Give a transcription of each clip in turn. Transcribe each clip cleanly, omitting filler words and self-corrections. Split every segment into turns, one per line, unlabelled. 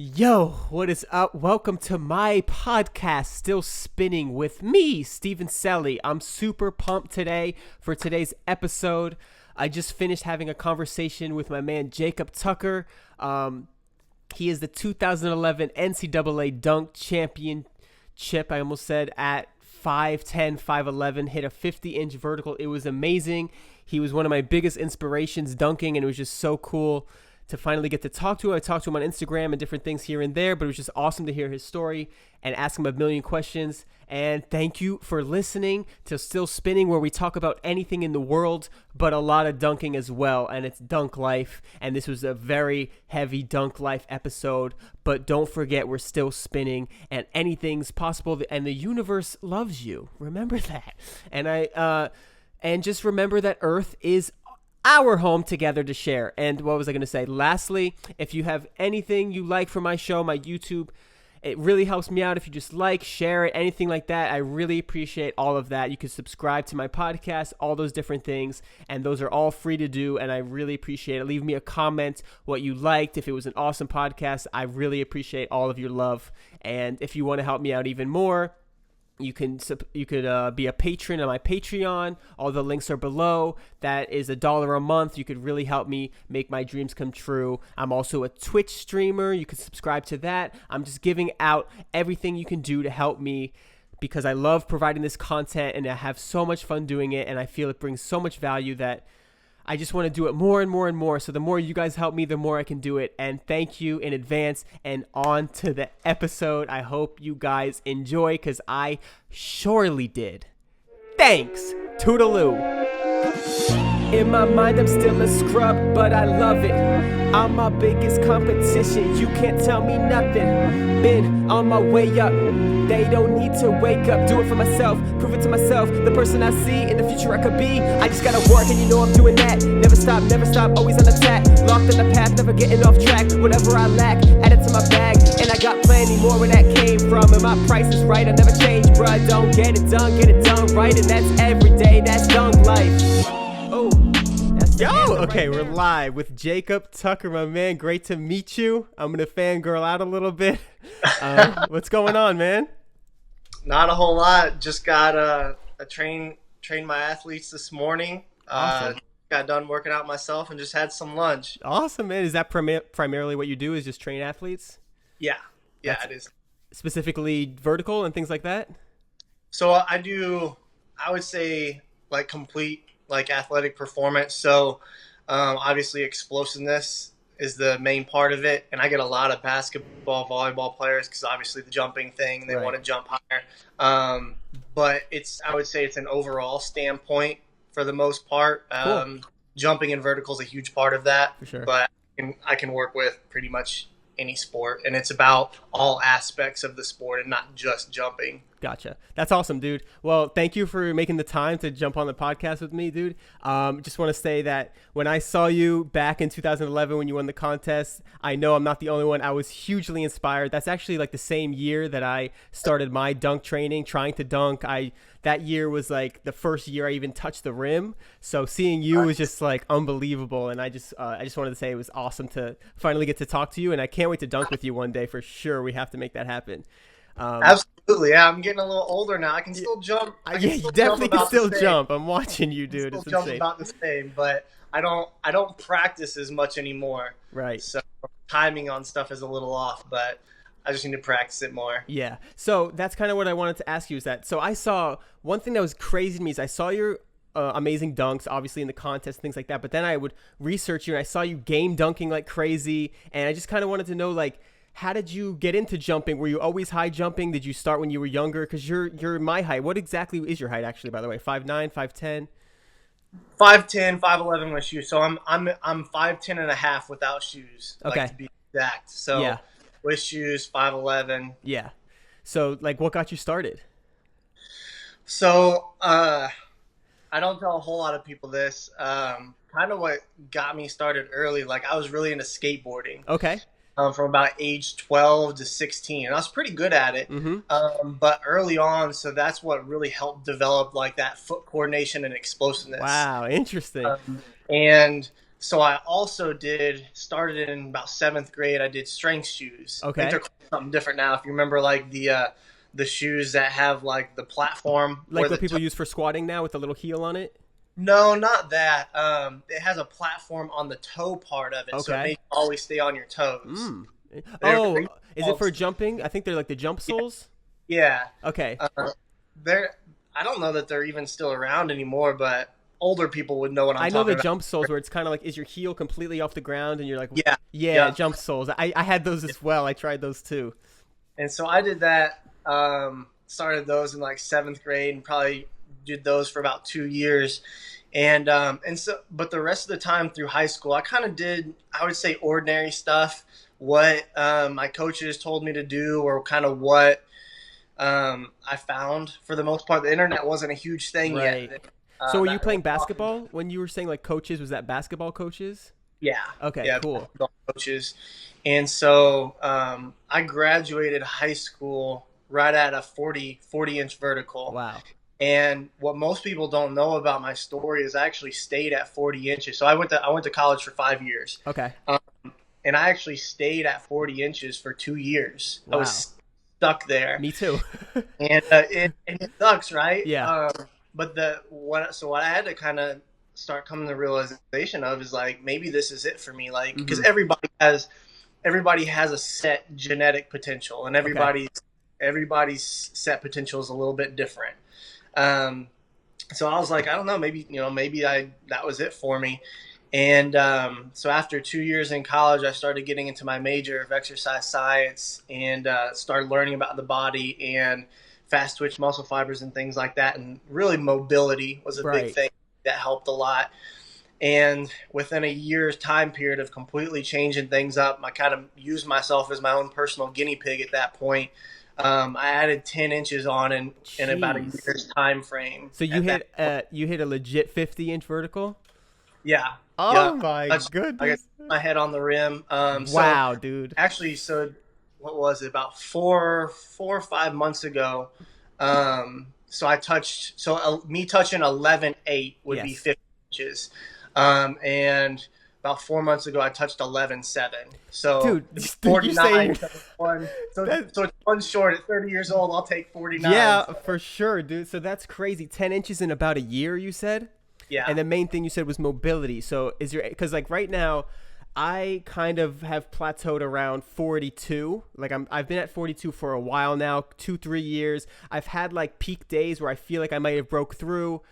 Yo, what is up? Welcome to my podcast, Still Spinning with me, Steven Celi. I'm super pumped today for today's episode. I just finished having a conversation with my man Jacob Tucker. He is the 2011 NCAA dunk championship. I almost said at 5'10", 5'11", hit a 50-inch vertical. It was amazing. He was one of my biggest inspirations dunking, and it was just so cool to finally get to talk to him. I talked to him on Instagram and different things here and there, but it was just awesome to hear his story and ask him a million questions. And thank you for listening to Still Spinning, where we talk about anything in the world, but a lot of dunking as well. And it's Dunk Life. And this was a very heavy Dunk Life episode. But don't forget, we're still spinning and anything's possible. And the universe loves you. Remember that. And just remember that Earth is our home together to share. And what was I going to say? Lastly, if you have anything you like for my show, my YouTube, it really helps me out if you just like, share it, anything like that. I really appreciate all of that. You can subscribe to my podcast, all those different things, and those are all free to do, and I really appreciate it. Leave me a comment what you liked. If it was an awesome podcast, I really appreciate all of your love. And if you want to help me out even more, you could be a patron on my Patreon. All the links are below. That is $1 a month. You could really help me make my dreams come true. I'm also a Twitch streamer. You could subscribe to that. I'm just giving out everything you can do to help me because I love providing this content and I have so much fun doing it, and I feel it brings so much value that I just want to do it more and more and more. So the more you guys help me, the more I can do it. And thank you in advance. And on to the episode. I hope you guys enjoy because I surely did. Thanks. Toodaloo. In my mind, I'm still a scrub, but I love it. I'm my biggest competition. You can't tell me nothing. Been on my way up. They don't need to wake up. Do it for myself. Prove it to myself. The person I see in the future I could be. I just gotta work, and you know I'm doing that. Never stop, always on attack. Locked in the path, never getting off track. Whatever I lack, add it to my bag. And I got plenty more where that came from. And my price is right, I never change, bruh. Don't get it done right. And that's every day, that's dunk life. Oh, yo, okay, we're live with Jacob Tucker, my man. Great to meet you. I'm gonna fangirl out a little bit. What's going on, man?
Not a whole lot. Just got trained my athletes this morning.
Awesome.
Got done working out myself and just had some lunch.
Awesome, man. Is that primarily what you do? Is just train athletes?
Yeah, it is.
Specifically vertical and things like that?
So I would say like complete like athletic performance. So obviously explosiveness is the main part of it, and I get a lot of basketball, volleyball players because obviously the jumping thing, they want to jump higher. But I would say it's an overall standpoint for the most part.
Cool.
Jumping and vertical is a huge part of that.
For sure.
But I can work with pretty much any sport, and it's about all aspects of the sport and not just jumping.
Gotcha. That's awesome, dude. Well, thank you for making the time to jump on the podcast with me, dude. Just want to say that when I saw you back in 2011 when you won the contest, I know I'm not the only one. I was hugely inspired. That's actually like the same year that I started my dunk training, trying to dunk. That year was like the first year I even touched the rim. So seeing you was just like unbelievable. And I just wanted to say it was awesome to finally get to talk to you. And I can't wait to dunk with you one day for sure. We have to make that happen.
Absolutely, yeah. I'm getting a little older now. I can still jump.
You definitely can still jump. I'm watching you, dude.
It's jump about the same, but I don't practice as much anymore.
Right.
So timing on stuff is a little off, but I just need to practice it more.
Yeah. So that's kind of what I wanted to ask you is that. So I saw one thing that was crazy to me is I saw your amazing dunks, obviously in the contest, things like that. But then I would research you and I saw you game dunking like crazy, and I just kind of wanted to know like, how did you get into jumping? Were you always high jumping? Did you start when you were younger? Because you're my height. What exactly is your height actually, by the way? 5'9", 5'10"?
5'10", 5'11" with shoes. So I'm 5'10" and a half without shoes.
Okay.
Like, to be exact. So
yeah.
With shoes, 5'11".
Yeah. So like, what got you started?
So I don't tell a whole lot of people this. Kind of what got me started early. Like I was really into skateboarding.
Okay.
From about age 12 to 16. And I was pretty good at it.
Mm-hmm.
But early on, so that's what really helped develop like that foot coordination and explosiveness.
Wow, interesting.
And So I also started in about seventh grade. I did strength shoes. I think
Okay.
they're called something different now. If you remember, like the shoes that have like the platform where
Like
the
what people use for squatting now with the little heel on it?
no, not that. It has a platform on the toe part of it, so it
Okay.
makes you always stay on your toes.
Mm.
They're
Oh, is it
called,
for jumping? I think they're like the jump soles.
yeah.
Okay.
They're I don't know that they're even still around anymore, but older people would know what I'm
I know the
talking about.
jump soles where it's kind of like, is your heel completely off the ground and you're like,
Yeah,
yeah,
yeah.
jump soles. I had those as well. I tried those too.
And so I did that. Started those in like seventh grade, and probably did those for about 2 years. And so, but the rest of the time through high school, I kind of did, I would say, ordinary stuff. What my coaches told me to do, or kind of what I found for the most part. The internet wasn't a huge thing
Right.
yet.
So were you
That
playing basketball when you were saying like coaches? Was that basketball coaches?
Yeah,
Okay,
yeah,
cool.
basketball coaches. And so I graduated high school right at a 40 inch vertical.
Wow.
And what most people don't know about my story is I actually stayed at 40 inches. So I went to college for 5 years,
Okay.
and I actually stayed at 40 inches for 2 years. I
Wow.
was stuck there,
Me too.
and it sucks, right?
Yeah.
But what I had to kind of start coming to the realization of is like maybe this is it for me, like because
Hmm.
everybody has a set genetic potential, and
Okay.
everybody's set potential is a little bit different. Um, so I was like, I don't know, maybe that was it for me. And so after 2 years in college, I started getting into my major of exercise science, and started learning about the body and fast twitch muscle fibers and things like that. And really, mobility was a big
Right.
thing that helped a lot. And within a year's time period of completely changing things up, I kind of used myself as my own personal guinea pig at that point. I added 10 inches on in about a
Jeez.
year's time frame.
So
At that,
you hit a legit 50-inch vertical?
yeah, yeah.
Oh my
I got
goodness.
my head on the rim. So
Wow, dude.
actually, what was it? About 4 or 5 months ago. So I touched. So me touching 11.8 would be
Yes.
50 inches. And about 4 months ago, I touched 11.7. So
Dude,
it'd be
did you say
49. So it's one. So
that?
so it's one short. At 30 years old, I'll take 49.
Yeah, for sure, dude. So that's crazy. 10 inches in about a year, you said?
Yeah.
And the main thing you said was mobility. So is your, because like right now, I kind of have plateaued around 42. Like I've been at 42 for a while now, 2-3 years. I've had like peak days where I feel like I might have broke through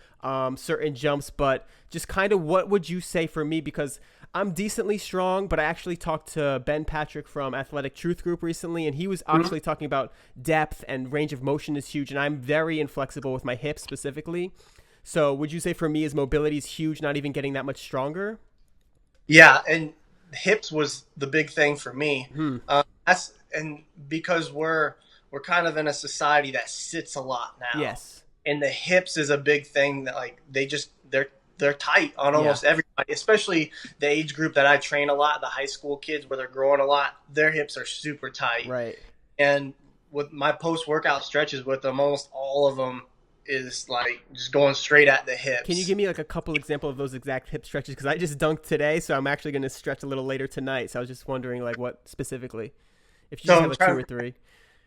certain jumps, but just kind of what would you say for me? Because I'm decently strong, but I actually talked to Ben Patrick from Athletic Truth Group recently, and he was actually talking about depth and range of motion is huge, and I'm very inflexible with my hips specifically. So would you say for me is mobility is huge, not even getting that much stronger?
Yeah, and hips was the big thing for me.
Hmm.
That's and because we're kind of in a society that sits a lot now,
Yes.
and the hips is a big thing that like they're tight on
Yeah.
almost everybody, especially the age group that I train a lot, the high school kids where they're growing a lot. Their hips are super tight,
Right.
and with my post workout stretches with them, almost all of them is like just going straight at the
Can you
hips.
give me like a couple example of those exact hip stretches? Because I just dunked today, so I'm actually going to stretch a little later tonight. So I was just wondering like what specifically, if you
So
just have
I'm
like two
trying
or three.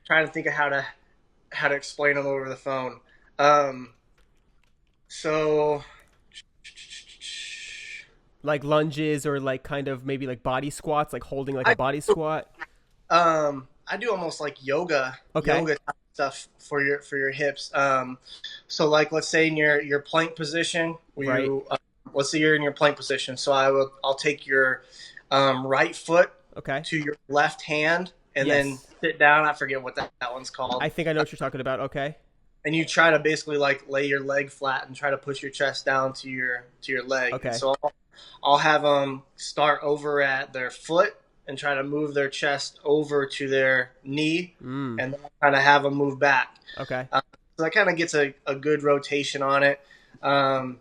trying to think of how to explain them over the phone. Um, so
Like lunges or like kind of maybe like body squats, like holding like a
I
body squat.
I do almost like
Okay.
yoga type stuff for your hips. So like let's say in your plank position,
Right.
let's say you're in your plank position. So I'll take your right foot
Okay.
to your left hand and then
Yes.
sit down. I forget what that one's
I
called.
think I know what you're talking about. Okay.
And you try to basically like lay your leg flat and try to push your chest down to your leg. And
Okay.
so I'll have them start over at their foot and try to move their chest over to their knee,
Mm.
and then kind of have them move back.
Okay.
So that kind of gets a good rotation on it. Um,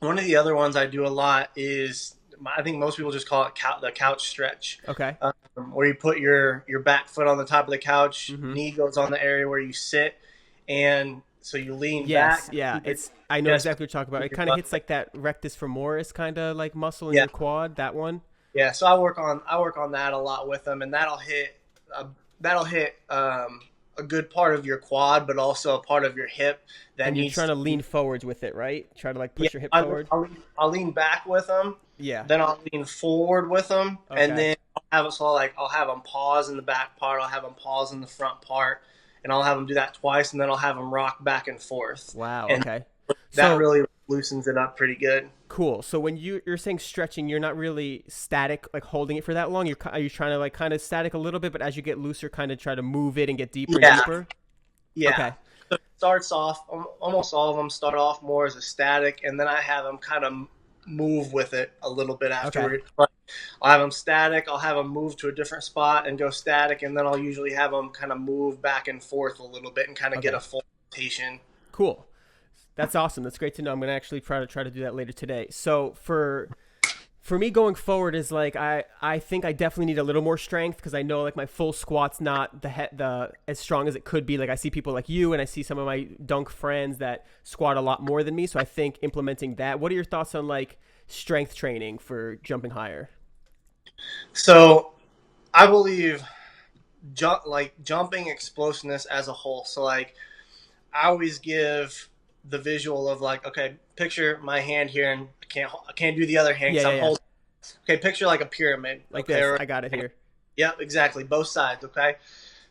One of the other ones I do a lot is I think most people just call it the couch stretch,
Okay.
where you put your back foot on the top of the couch,
Mm-hmm.
knee goes on the area where you sit, and So you lean
Yes,
back.
yeah. I know
Yes.
exactly what you're talking about. It kind of hits like that rectus femoris kind of like muscle in
Yeah.
your quad. That one.
Yeah. So I work on that a lot with them, and uh, that'll hit a good part of your quad, but also a part of your hip that
And you're
needs
trying
to
to lean forwards with it, right? Try to like
Yeah,
push your hip forward.
I'll lean back with them,
Yeah.
then I'll lean forward with them, and
Okay.
then I'll have them pause in the back part, I'll have them pause in the front part, and I'll have them do that twice, and then I'll have them rock back and forth,
Wow.
and
Okay.
that
So
really loosens it up pretty good.
cool. So when you're saying stretching, you're not really static, like holding it for that long. Are you trying to like kind of static a little bit, but as you get looser, kind of try to move it and get deeper and
Yeah,
deeper.
yeah.
Okay.
So it starts off almost all of them start off more as a static, and then I have them kind of move with it a little bit
Okay.
afterward. But I'll have them static. I'll have them move to a different spot and go static, and then I'll usually have them kind of move back and forth a little bit and kind of get
Okay.
a full rotation.
Cool. That's awesome. That's great to know. I'm gonna actually try to do that later today. So for me going forward is like I think I definitely need a little more strength because I know like my full squat's not the as strong as it could be. Like I see people like you and I see some of my dunk friends that squat a lot more than me. So I think implementing that. What are your thoughts on like strength training for jumping higher?
So I believe jumping explosiveness as a whole. So like I always give the visual of like, okay, picture my hand here, and I can't do the other hand
Yeah,
because
yeah,
I'm
yeah.
holding. Okay, picture like a pyramid.
Like
Okay,
this.
or
I got it here.
yep, exactly, both sides. Okay,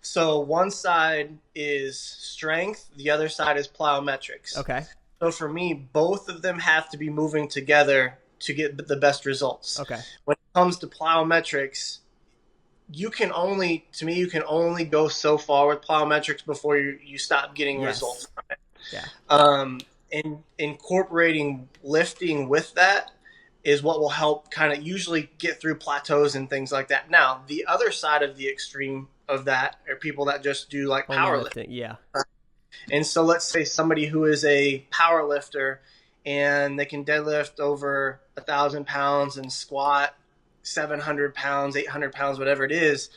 so one side is strength, the other side is plyometrics.
Okay.
So for me, both of them have to be moving together to get the best results.
Okay.
When it comes to plyometrics, to me, you can only go so far with plyometrics before you stop getting
Yes.
results from it.
Yeah.
And incorporating lifting with that is what will help kind of usually get through plateaus and things like that. Now, the other side of the extreme of that are people that just do like
Only
powerlifting.
lifting. Yeah.
And so let's say somebody who is a power lifter and they can deadlift over 1,000 pounds and squat 700 pounds, 800 pounds, whatever it is.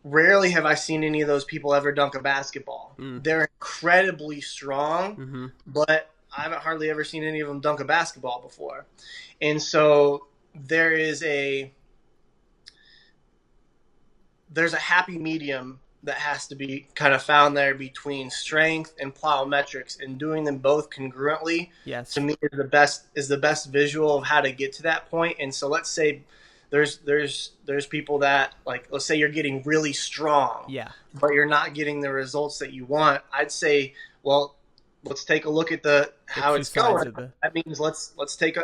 Rarely have I seen any of those people ever dunk a basketball. They're incredibly strong, but I haven't hardly ever seen any of them dunk a basketball before. And so there's a happy medium that has to be kind of found there between strength and plyometrics, and doing them both congruently.
Yes.
To me is the best visual of how to get to that point. And so let's say there's people that, like, let's say you're getting really strong,
Yeah.
but you're not getting the results that you want. I'd say, well, let's take a look at how
two
it's
sides
going.
of the-
That means let's take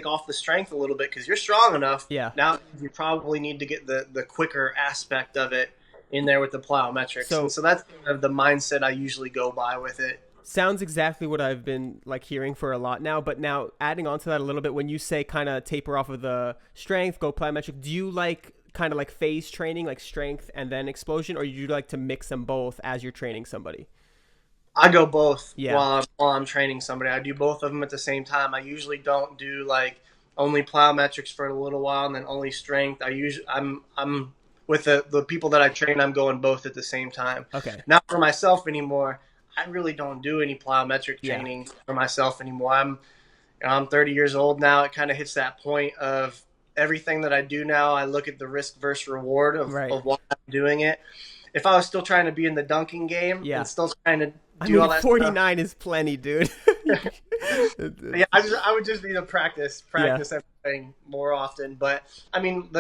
off the strength a little bit because you're strong enough.
Yeah.
Now you probably need to get the quicker aspect of it in there with the plyometrics. So that's kind of the mindset I usually go by with it.
Sounds exactly what I've been like hearing for a lot now. But now adding on to that a little bit, when you say kind of taper off of the strength, go plyometric, do you like kind of like phase training, like strength and then explosion, or do you like to mix them both as you're training somebody?
I go both.
Yeah.
While I'm training somebody. I do both of them at the same time. I usually don't do like only plyometrics for a little while and then only strength. I'm with the people that I train, I'm going both at the same time.
Okay.
Not for myself anymore. I really don't do any plyometric
Yeah.
training for myself anymore. I'm 30 years old now. It kind of hits that point of everything that I do now. I look at the risk versus reward of why I'm doing it. If I was still trying to be in the dunking game and still trying to do all that
49 stuff is plenty, dude.
Yeah, I would just need to practice everything more often. But I mean,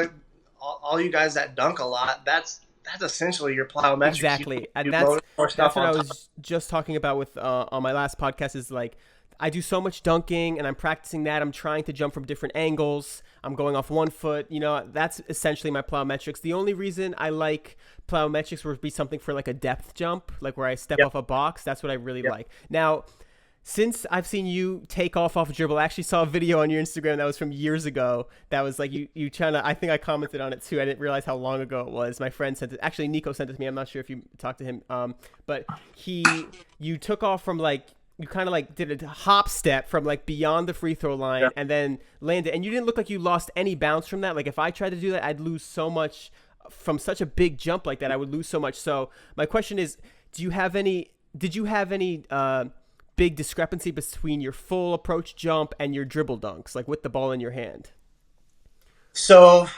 all you guys that dunk a lot, that's essentially your plyometrics.
Exactly. And that's what I was just talking about with on my last podcast is like, I do so much dunking and I'm practicing that. I'm trying to jump from different angles. I'm going off one foot. You know, that's essentially my plyometrics. The only reason I like plyometrics would be something for like a depth jump, like where I step off a box. That's what I really like. Now, since I've seen you take off a dribble, I actually saw a video on your Instagram that was from years ago. That was like you trying to, I think I commented on it too. I didn't realize how long ago it was. My friend sent it. Actually, Nico sent it to me. I'm not sure if you talked to him. But you took off from like, you kind of like did a hop step from like beyond the free throw line and then landed. And you didn't look like you lost any bounce from that. Like if I tried to do that, I'd lose so much from such a big jump like that. I would lose so much. So my question is, do you have any did you have any big discrepancy between your full approach jump and your dribble dunks, like with the ball in your hand?
So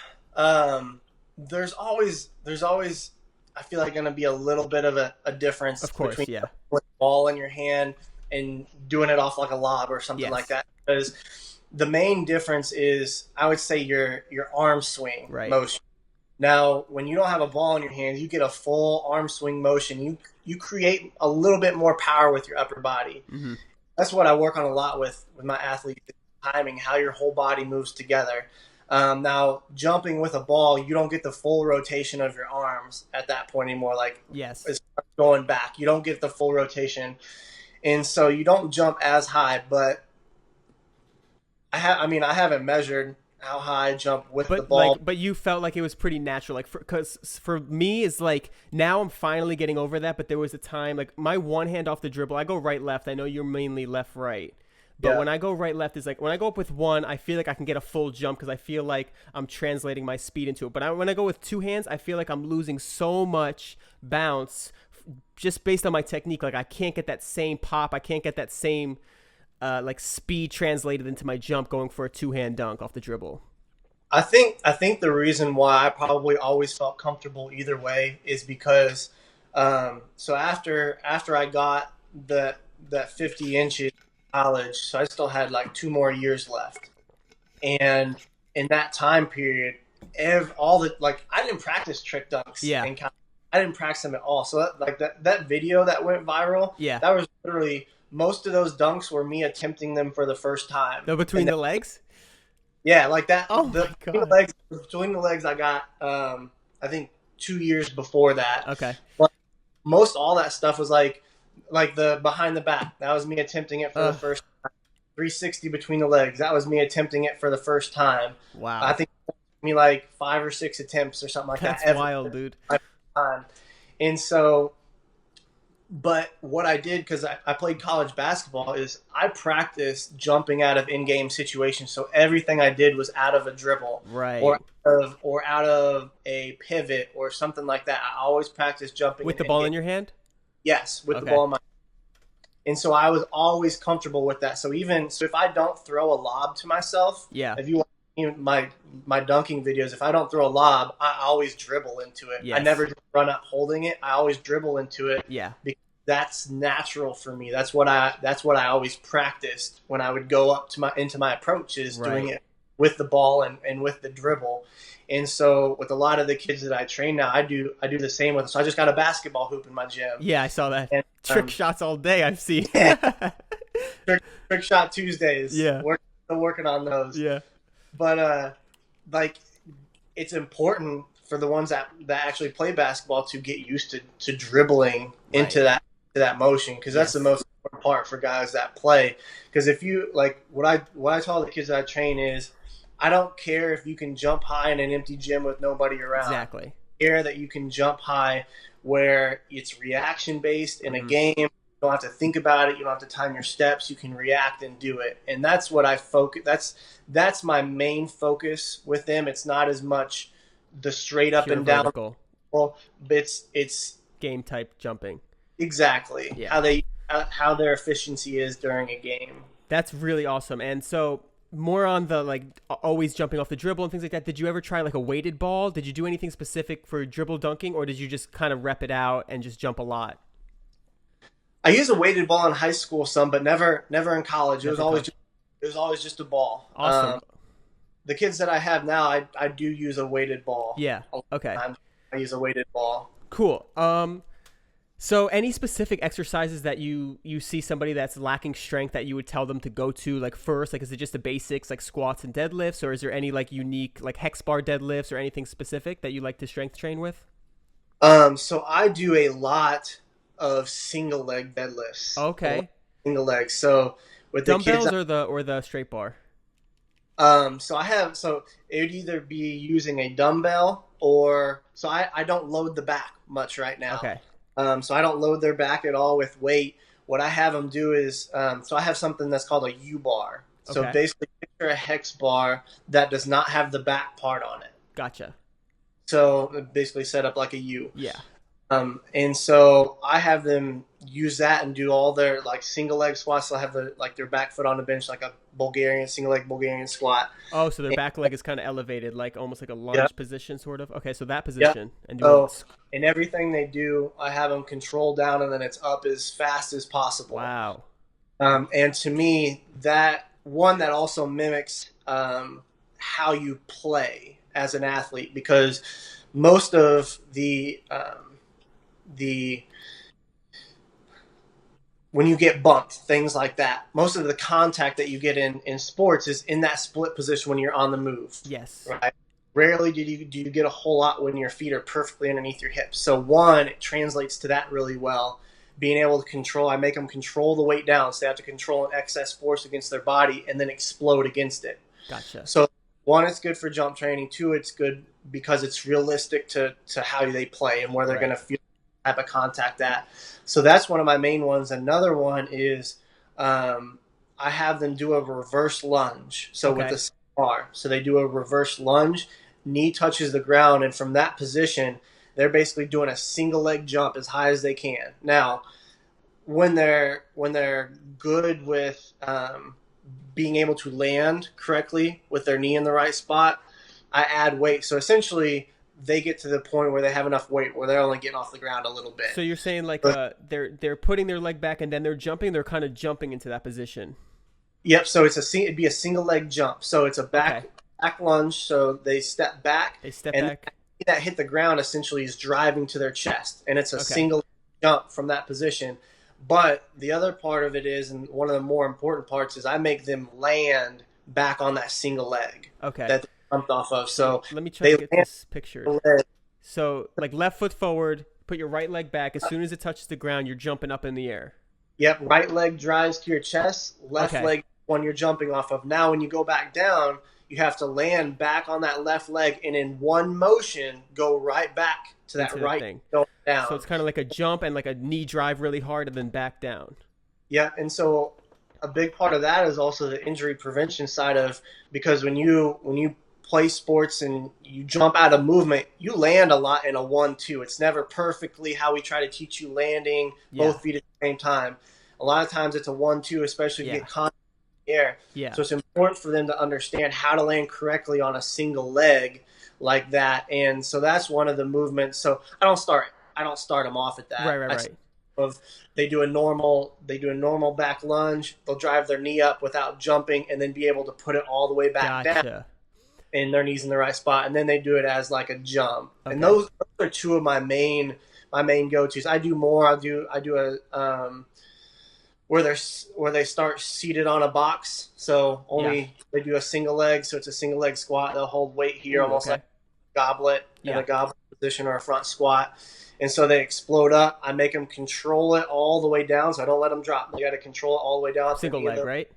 there's always I feel like going to be a little bit of a difference
Of course,
between
yeah.
with the ball in your hand and doing it off like a lob or something like
Yes.
that. Because the main difference is, I would say, your arm swing
Right.
motion. Now, when you don't have a ball in your hand, you get a full arm swing motion. You create a little bit more power with your upper body.
Mm-hmm.
That's what I work on a lot with my athletes: timing, how your whole body moves together. Now, jumping with a ball, you don't get the full rotation of your arms at that point anymore. Like,
Yes.
it's going back, you don't get the full rotation, and so you don't jump as high. But I haven't measured how high I jump with the
But
ball.
like, but you felt like it was pretty natural, like, because for me, is like now I'm finally getting over that. But there was a time, like my one hand off the dribble, I go right left. I know you're mainly left right, but
Yeah.
when I go right left, is like when I go up with one, I feel like I can get a full jump because I feel like I'm translating my speed into it. But when I go with two hands, I feel like I'm losing so much bounce just based on my technique. Like I can't get that same pop. I can't get that same like speed translated into my jump going for a two-hand dunk off the dribble.
I think the reason why I probably always felt comfortable either way is because so after I got that 50 inches in college, so I still had like 2 more years left, and in that time period, all the like I didn't practice trick dunks
Yeah.
in college. I didn't practice them at all. So that video that went viral,
Yeah.
that was literally, most of those dunks were me attempting them for the first time.
No, between the legs?
Yeah, like that.
Oh my God.
Between the legs, I got I think 2 years before that.
Okay.
But most all that stuff was like the behind the back. That was me attempting it for the first time. 360 between the legs. That was me attempting it for the first time.
Wow.
I think it took me like 5 or 6 attempts or something like
That's
that.
wild, dude.
Time. And so, but what I did, because I played college basketball, is I practiced jumping out of in-game situations. So everything I did was out of a dribble,
Right.
or out of a pivot or something like that. I always practiced jumping
With the ball in your hand?
Yes, with the
Okay.
ball in my. And so I was always comfortable with that. So if I don't throw a lob to myself,
Yeah.
if you watch my dunking videos, if I don't throw a lob, I always dribble into it.
Yes.
I never just run up holding it. I always dribble into it.
Yeah.
Because that's natural for me. That's what I always practiced when I would go up to into my approach, is doing
Right.
it with the ball and with the dribble. And so with a lot of the kids that I train now, I do the same with them. So I just got a basketball hoop in my gym.
Yeah, I saw that.
And,
Trick shots all day, I've seen.
Trick shot Tuesdays.
Yeah.
Still working on those.
Yeah.
But like, it's important for the ones that actually play basketball to get used to dribbling into that motion, because that's
Yes.
the most important part for guys that play. Because if you like, what I tell the kids that I train is, I don't care if you can jump high in an empty gym with nobody around.
Exactly.
I care that you can jump high where it's reaction based in a game. You don't have to think about it. You don't have to time your steps. You can react and do it. And that's what I focus. That's my main focus with them. It's not as much the straight up
Pure
and down.
vertical.
Well, it's
Game type jumping.
exactly
Yeah.
how their efficiency is during a game.
That's really awesome. And so more on the like always jumping off the dribble and things like that. Did you ever try like a weighted ball? Did you do anything specific for dribble dunking, or did you just kind of rep it out and just jump a lot?
I used a weighted ball in high school some, but never in college. It was always just a ball.
Awesome.
The kids that I have now, I do use a weighted ball.
Yeah. Okay.
I use a weighted ball.
Cool. So any specific exercises that you see somebody that's lacking strength that you would tell them to go to, like first? Like, is it just the basics like squats and deadlifts, or is there any like unique like hex bar deadlifts or anything specific that you like to strength train with?
So I do a lot of single leg deadlifts.
Okay.
Single leg. So with
Dumbbells
the kids,
or the straight bar?
so it would either be using a dumbbell, or so I don't load the back much right now.
Okay.
So I don't load their back at all with weight. What I have them do is, so I have something that's called a U-bar. So
Okay.
basically, picture a hex bar that does not have the back part on it.
Gotcha.
So basically set up like a U.
Yeah.
And so I have them use that and do all their like single leg squats. They'll have their back foot on the bench, like a Bulgarian single leg Bulgarian squat.
Oh, so their
And,
back leg is kind of elevated, like almost like a
yep,
lunge position, sort of. Okay, so that
yep.
position and doing.
So in everything they do, I have them control down and then it's up as fast as possible.
Wow.
And to me, that also mimics how you play as an athlete, because most of the when you get bumped, things like that, most of the contact that you get in sports is in that split position when you're on the move.
Yes.
Right. Rarely do you get a whole lot when your feet are perfectly underneath your hips. So one, it translates to that really well. Being able to control, I make them control the weight down, so they have to control an excess force against their body and then explode against it.
Gotcha.
So one, it's good for jump training. Two, it's good because it's realistic to how they play and where they're going to feel type of contact at. So that's one of my main ones. Another one is I have them do a reverse lunge. So with the bar, so they do a reverse lunge, knee touches the ground, and from that position, they're basically doing a single leg jump as high as they can. Now, when they're good with being able to land correctly with their knee in the right spot, I add weight. So essentially, they get to the point where they have enough weight where they're only getting off the ground a little bit.
So you're saying like they're putting their leg back and then they're jumping. They're kind of jumping into that position.
Yep. So it'd be a single leg jump. So it's a back lunge. So they step back. That hit the ground essentially is driving to their chest, and it's a single jump from that position. But the other part of it is, and one of the more important parts is, I make them land back on that single leg that they jumped off of. So
let me try to get this picture. So like left foot forward, put your right leg back. As soon as it touches the ground, you're jumping up in the air.
Yep. Right leg drives to your chest. Left leg when you're jumping off of. Now when you go back down, you have to land back on that left leg, and in one motion, go right back to that right thing. Go down.
So it's kind of like a jump and like a knee drive really hard and then back down.
Yeah, and so a big part of that is also the injury prevention side of, because when you play sports and you jump out of movement, you land a lot in a 1-2. It's never perfectly how we try to teach you landing both feet at the same time. A lot of times it's a 1-2, especially if you get caught air. So it's important for them to understand how to land correctly on a single leg like that. And so that's one of the movements. So I don't start them off at that.
Right.
They do a normal back lunge. They'll drive their knee up without jumping and then be able to put it all the way back down, and their knees in the right spot. And then they do it as like a jump. And those are two of my main go-tos. I do more. I do a where they start seated on a box. So they do a single leg. So it's a single leg squat. They'll hold weight here, almost like a goblet in a goblet position or a front squat. And so they explode up. I make them control it all the way down. So I don't let them drop. They got to control it all the way down.
Single leg, right?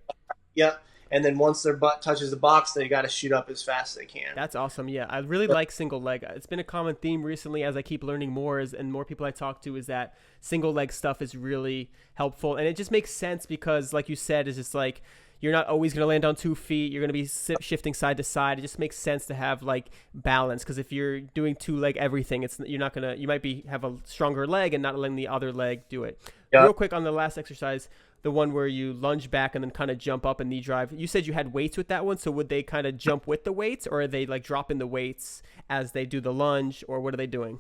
Yep. And then once their butt touches the box, they got to shoot up as fast as they can.
That's awesome. Yeah, I really like single leg. It's been a common theme recently as I keep learning more, and more people I talk to, is that single leg stuff is really helpful. And it just makes sense because, like you said, it's just like you're not always going to land on 2 feet. You're going to be shifting side to side. It just makes sense to have like balance, because if you're doing 2-leg everything, you might have a stronger leg and not letting the other leg do it. Yep. Real quick on the last exercise, the one where you lunge back and then kind of jump up and knee drive. You said you had weights with that one, so would they kind of jump with the weights, or are they like dropping the weights as they do the lunge, or what are they doing?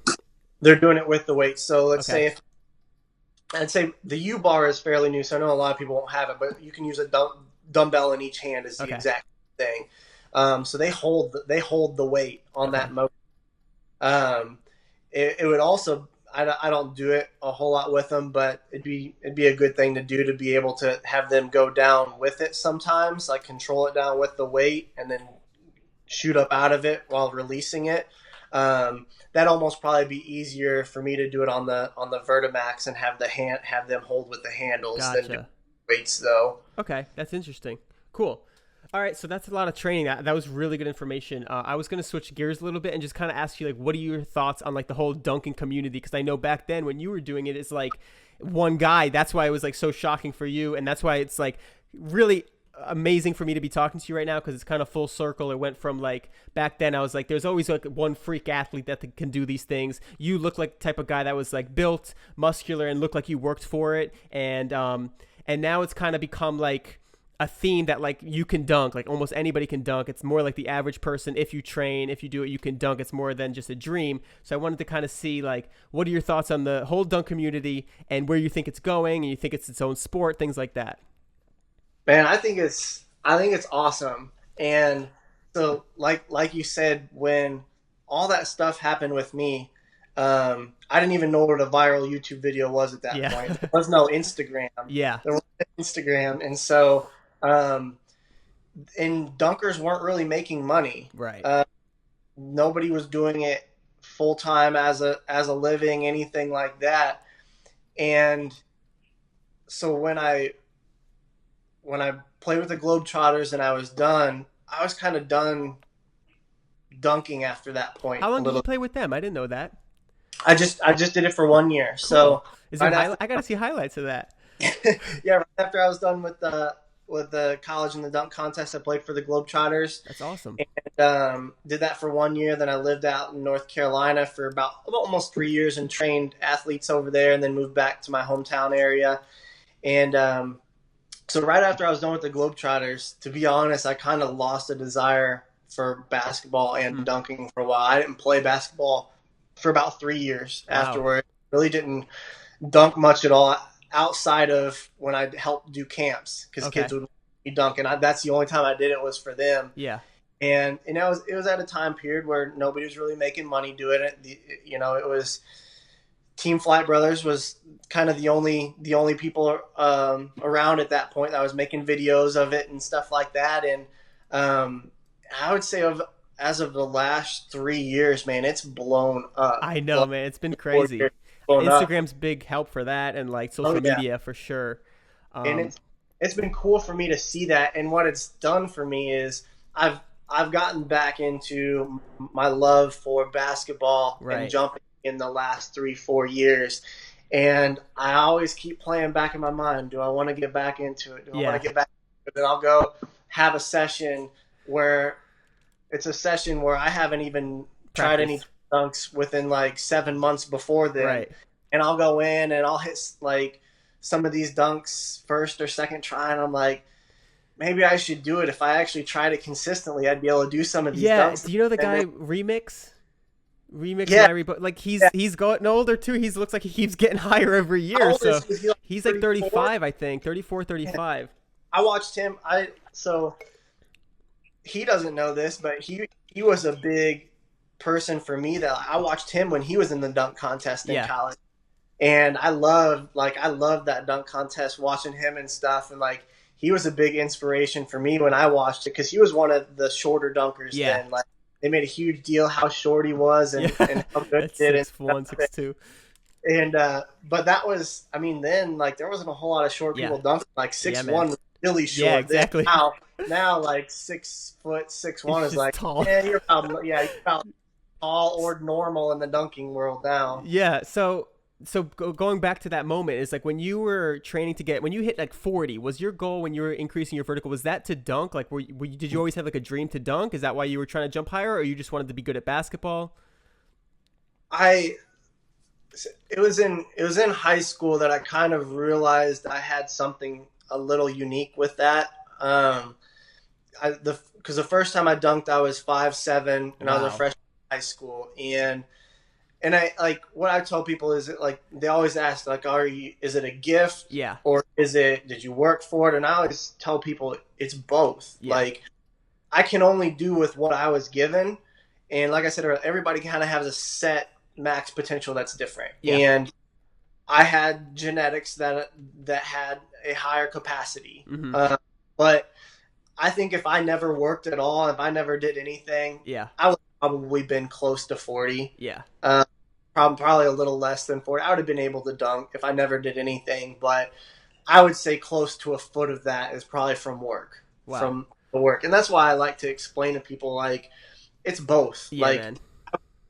They're doing it with the weights. So let's say I'd say the U-bar is fairly new, so I know a lot of people won't have it, but you can use a dumbbell in each hand is the exact thing. So they hold the weight on that motion. It would also, I don't do it a whole lot with them, but it'd be a good thing to do, to be able to have them go down with it sometimes, like control it down with the weight and then shoot up out of it while releasing it. That almost probably be easier for me to do it on the Vertimax and have them hold with the handles than do weights though.
Okay, that's interesting. Cool. All right, so that's a lot of training. That was really good information. I was going to switch gears a little bit and just kind of ask you, like, what are your thoughts on like the whole dunking community? Because I know back then when you were doing it, it's like one guy. That's why it was like so shocking for you, and that's why it's like really amazing for me to be talking to you right now because it's kind of full circle. It went from like back then I was like, there's always like one freak athlete that can do these things. You look like the type of guy that was like built, muscular, and looked like you worked for it. And now it's kind of become like a theme that like you can dunk, like almost anybody can dunk. It's more like the average person. If you train, if you do it, you can dunk. It's more than just a dream. So I wanted to kind of see like, what are your thoughts on the whole dunk community and where you think it's going, and you think it's its own sport, things like that.
Man, I think it's awesome. And so like you said, when all that stuff happened with me, I didn't even know what a viral YouTube video was at that point. There was no Instagram.
Yeah.
There was no Instagram. And so and dunkers weren't really making money.
Right.
Nobody was doing it full time as a living, anything like that. And so when I played with the Globetrotters and I was done, I was kind of done dunking after that point.
How long did you play with them? I didn't know that.
I just did it for 1 year. Cool. So
is there I got to see highlights of that.
Yeah, right after I was done with the college and the dunk contest, I played for the Globetrotters.
That's awesome.
And did that for 1 year. Then I lived out in North Carolina for about almost 3 years and trained athletes over there, and then moved back to my hometown area. And so right after I was done with the Globetrotters, to be honest, I kind of lost a desire for basketball and dunking for a while. I didn't play basketball for about 3 years afterward. Really didn't dunk much at all outside of when I helped do camps because kids would be dunking. That's the only time I did it was for them.
Yeah.
And it was at a time period where nobody was really making money doing it. It was Team Flight Brothers was kind of the only people around at that point that was making videos of it and stuff like that. And I would say as of the last 3 years, man, it's blown up.
I know, man, it's been crazy. Instagram's big help for that, and like social media for sure.
And it's been cool for me to see that. And what it's done for me is I've gotten back into my love for basketball and jumping in the last 3-4 years. And I always keep playing back in my mind, do I want to get back into it? Do I want to get back into it? Then I'll go have a session where I haven't even tried any dunks within like 7 months before then. Right. And I'll go in and I'll hit like some of these dunks first or second try, and I'm like, maybe I should do it. If I actually tried it consistently, I'd be able to do some of these dunks.
Do you know the guy Remix? Like he's gotten older too. He looks like he keeps getting higher every year. So he's like 35, I think, 34, 35.
I watched him. So he doesn't know this, but he was a big person for me that I watched him when he was in the dunk contest in college. And I loved that dunk contest, watching him and stuff. And like, he was a big inspiration for me when I watched it, because he was one of the shorter dunkers then. Like, they made a huge deal how short he was and how good he did.
6'1", 6'2".
And but that was, I mean, then like there wasn't a whole lot of short people dunking. Like 6'1" was really short.
Yeah, exactly.
Now like 6 foot 6'1" is like
tall.
Yeah, you're about tall or normal in the dunking world now.
Yeah. So going back to that moment, is like when you were training when you hit like 40, was your goal when you were increasing your vertical, was that to dunk? Like, did you always have like a dream to dunk? Is that why you were trying to jump higher, or you just wanted to be good at basketball?
It was in high school that I kind of realized I had something a little unique with that. Because the first time I dunked, I was 5'7", and I was a freshman in high school, and I like what I tell people is it like they always ask like, is it a gift?
Yeah.
Or did you work for it? And I always tell people it's both. Yeah. Like, I can only do with what I was given, and like I said earlier, everybody kind of has a set max potential that's different. Yeah. And I had genetics that had a higher capacity. Mm-hmm. But I think if I never worked at all, if I never did anything, I would probably been close to 40. Yeah. Probably a little less than 40. I would have been able to dunk if I never did anything, but I would say close to a foot of that is probably from work. Wow. From the work. And that's why I like to explain to people, like, it's both. Yeah, like, man.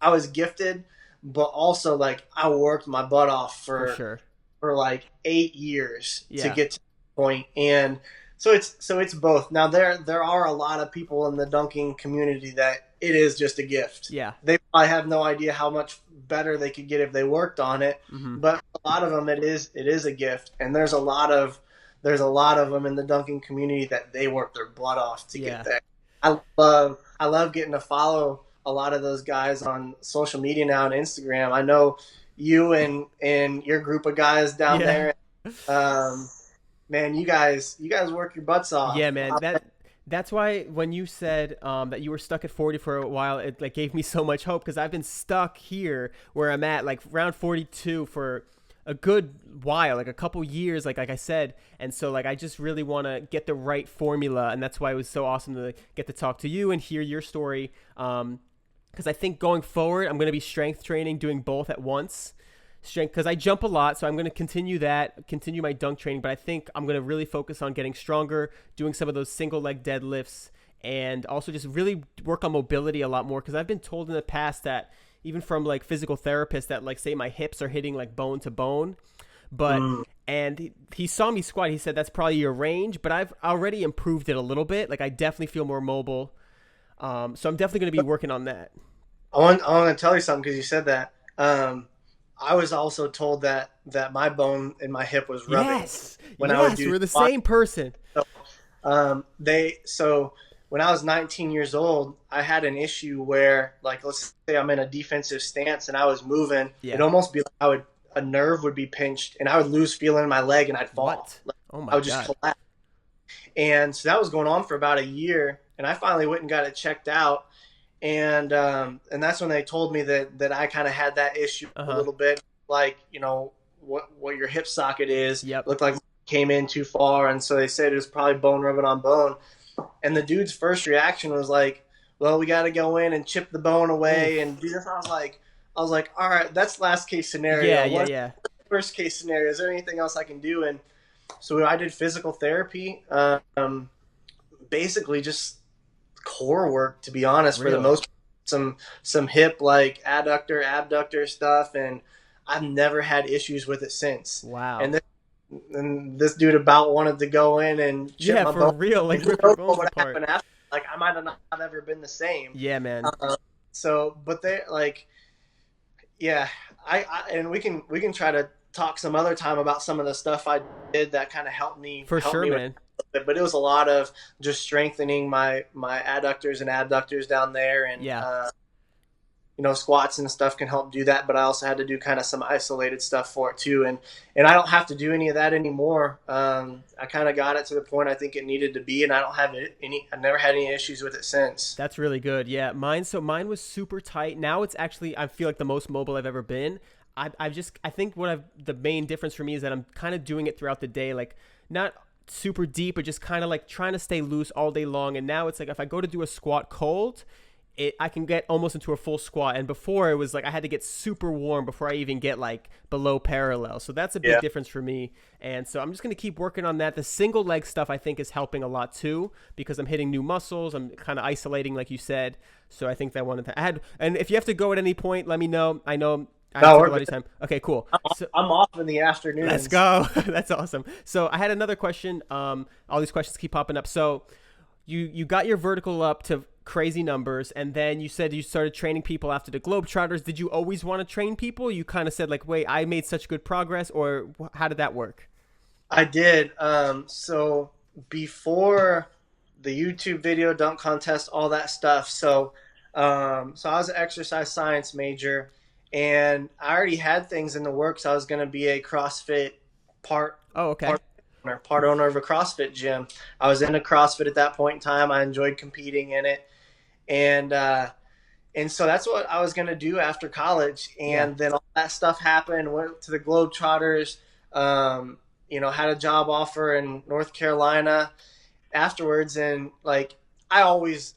I was gifted, but also, like, I worked my butt off for like 8 years to get to the point. And So it's both. Now there are a lot of people in the dunking community that it is just a gift.
Yeah.
They probably have no idea how much better they could get if they worked on it.
Hmm.
But a lot of them it is a gift, and there's a lot of them in the dunking community that they work their blood off to get
Yeah.
there. I love getting to follow a lot of those guys on social media now on Instagram. I know you and your group of guys down
Yeah.
there. Um, Man, you guys work your butts
Yeah,
off.
man. That's why when you said that you were stuck at 40 for a while, it like gave me so much hope because I've been stuck here where I'm at, like around 42 for a good while, like a couple years, like I said. And so like I just really want to get the right formula, and that's why it was so awesome to get to talk to you and hear your story. Because I think going forward, I'm going to be strength training, doing both at once. Strength, because I jump a lot, so I'm going to continue my dunk training, but I think I'm going to really focus on getting stronger, doing some of those single leg deadlifts, and also just really work on mobility a lot more, because I've been told in the past that even from like physical therapists that like say my hips are hitting like bone to bone, but and he saw me squat, he said that's probably your range, but I've already improved it a little bit. Like I definitely feel more mobile, so I'm definitely going to be working on that.
I want to tell you something because you said that. I was also told that my bone in my hip was rubbing
Yes,
when I would
yes,
do
we're the
squat.
same person.
So when I was 19 years old, I had an issue where, like, let's say I'm in a defensive stance and I was moving,
Yeah.
it'd almost be like a nerve would be pinched and I would lose feeling in my leg and I'd fall.
What?
Like,
Oh
I
my
would just
god.
collapse. And so that was going on for about a year, and I finally went and got it checked out. And that's when they told me that I kind of had that issue
Uh
a
huh.
little bit, like, what your hip socket is.
Yep.
Looked like it came in too far, and so they said it was probably bone rubbing on bone. And the dude's first reaction was like, "Well, we got to go in and chip the bone away and
Oof.
do this." I was like, "All right, that's last case
Yeah,
scenario.
yeah,
What's
yeah.
first case scenario? Is there anything else I can do?" And so I did physical therapy, basically just core work, to be honest, for the
Really?
most part. Some hip, like adductor abductor stuff, and I've never had issues with it since.
Wow.
And this dude about wanted to go in and chip
Yeah,
my
for
bone.
real. Like
Who
rip your
knows what
bones
would
apart.
happen after? Like, I might have not ever been the same.
Yeah, man.
So but they like, yeah, and we can try to talk some other time about some of the stuff I did that kind of helped me
For
help
sure,
me with
man.
it. But it was a lot of just strengthening my adductors and abductors down there, and
Yeah.
squats and stuff can help do that. But I also had to do kind of some isolated stuff for it too, and I don't have to do any of that anymore. I kind of got it to the point I think it needed to be, and I don't have any. I've never had any issues with it since.
That's really good. Yeah, mine was super tight. Now it's actually I feel like the most mobile I've ever been. I think the main difference for me is that I'm kind of doing it throughout the day, like not super deep, but just kind of like trying to stay loose all day long. And now it's like if I go to do a squat cold, I can get almost into a full squat. And before it was like I had to get super warm before I even get like below parallel. So that's a big
Yeah.
difference for me. And so I'm just going to keep working on that. The single leg stuff I think is helping a lot too because I'm hitting new muscles. I'm kind of isolating like you said. So I think that one add. And if you have to go at any point, let me know. I know I
No,
took a
we're
lot of
good.
your time. Okay, cool. So
I'm off in the
let's
afternoons.
go. That's awesome. So I had another question. All these questions keep popping up. So you got your vertical up to crazy numbers, and then you said you started training people after the Globetrotters. Did you always want to train people? You kind of said like, wait, I made such good progress, or how did that work?
I did. So before the YouTube video, dunk contest, all that stuff. So I was an exercise science major, and I already had things in the works. I was going to be a CrossFit part
Oh, okay.
part part owner of a CrossFit gym. I was into CrossFit at that point in time. I enjoyed competing in it, and so that's what I was going to do after college.
Yeah.
And then all that stuff happened. Went to the Globetrotters. Had a job offer in North Carolina afterwards, and like I've always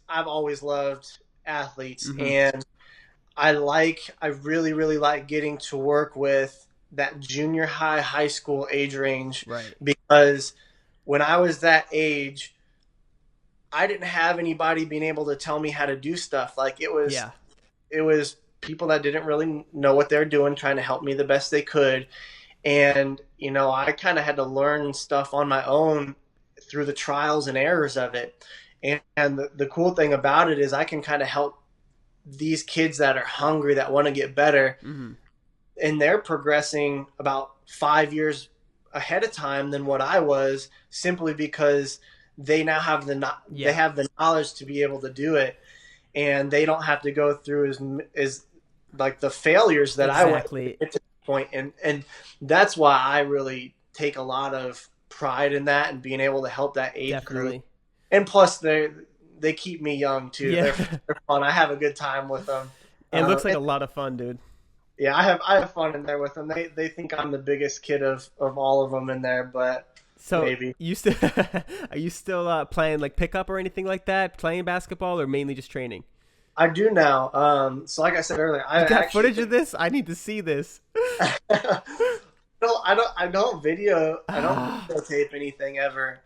loved athletes,
Mm-hmm.
and I really really like getting to work with that junior high school age range,
Right.
because when I was that age, I didn't have anybody being able to tell me how to do stuff. Like
Yeah.
it was people that didn't really know what they're doing trying to help me the best they could. And I kind of had to learn stuff on my own through the trials and errors of it. And the cool thing about it is I can kind of help these kids that are hungry, that want to get better,
Mm-hmm.
and they're progressing about 5 years ahead of time than what I was, simply because they now have they have the knowledge to be able to do it, and they don't have to go through as like the failures that I went through to get to this point. And that's why I really take a lot of pride in that and being able to help that age group. And plus they keep me young too.
Yeah.
They're fun. I have a good time with them.
It looks like a lot of fun, dude.
Yeah, I have fun in there with them. They think I'm the biggest kid of all of them in there, but
so
maybe.
You still are you still playing like pickup or anything like that? Playing basketball or mainly just training?
I do now. So like I said earlier, I
got footage of this. I need to see this.
No, I don't videotape anything ever.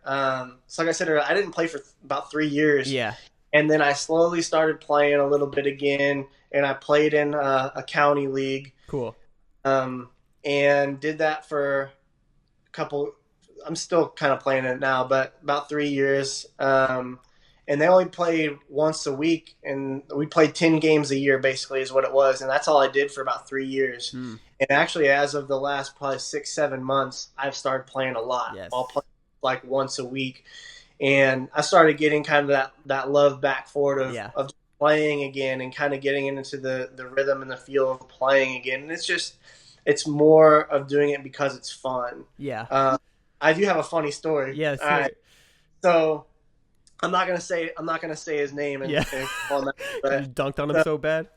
So like I said earlier, I didn't play for about 3 years.
Yeah.
And then I slowly started playing a little bit again, and I played in a county league.
Cool.
And did that for a couple. I'm still kind of playing it now, but about 3 years. And they only played once a week, and we played 10 games a year, basically, is what it was. And that's all I did for about 3 years. And actually, as of the last probably 6-7 months, I've started playing a lot.
Yes.
I'll play like once a week. And I started getting kind of that love back for it of playing again, and kind of getting into the rhythm and the feel of playing again. And it's more of doing it because it's fun.
Yeah.
I do have a funny story.
Yes.
All right. So I'm not gonna say his name. And
you dunked on him so bad.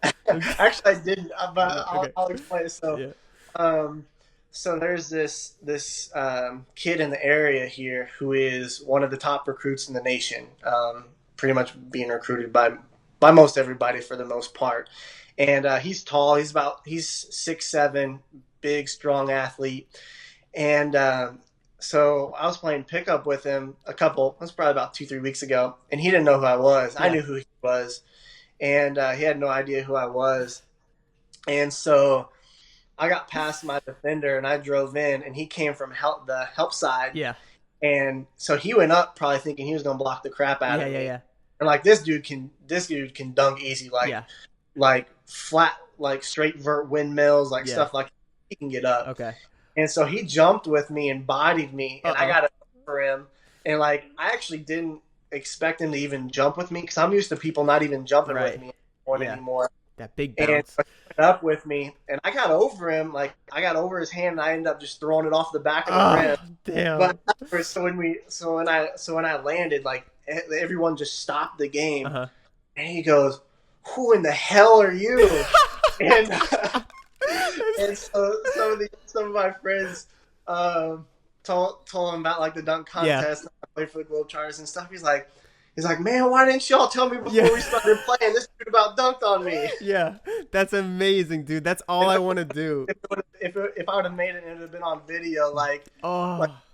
Actually, I didn't, but
Okay.
I'll explain it. So, so there's this kid in the area here who is one of the top recruits in the nation. Pretty much being recruited by most everybody for the most part. And he's tall. He's 6'7", big, strong athlete. And so I was playing pickup with him that's probably about 2-3 weeks ago, and he didn't know who I was. Yeah. I knew who he was, and he had no idea who I was. And so I got past my defender, and I drove in, and he came from the help side.
Yeah.
And so he went up probably thinking he was going to block the crap out of me.
Yeah.
And like this dude can dunk easy, like flat, like straight vert windmills, like stuff like that. He can get up.
Okay.
And so he jumped with me and bodied me, and I got it for him. And like I actually didn't expect him to even jump with me, because I'm used to people not even jumping with me anymore.
That big bounce.
And he went up with me, and I got over him. Like I got over his hand, and I ended up just throwing it off the back of the rim.
Damn.
But so when I landed, like everyone just stopped the game, and he goes, "Who in the hell are you?" and so some of my friends told him about like the dunk contest. I played for the Globetrotters and stuff. He's like, man, why didn't y'all tell me before we started playing? This dude about dunked on me.
Yeah, that's amazing, dude. That's all I want to do.
If I would have made it, it would have been on video. Like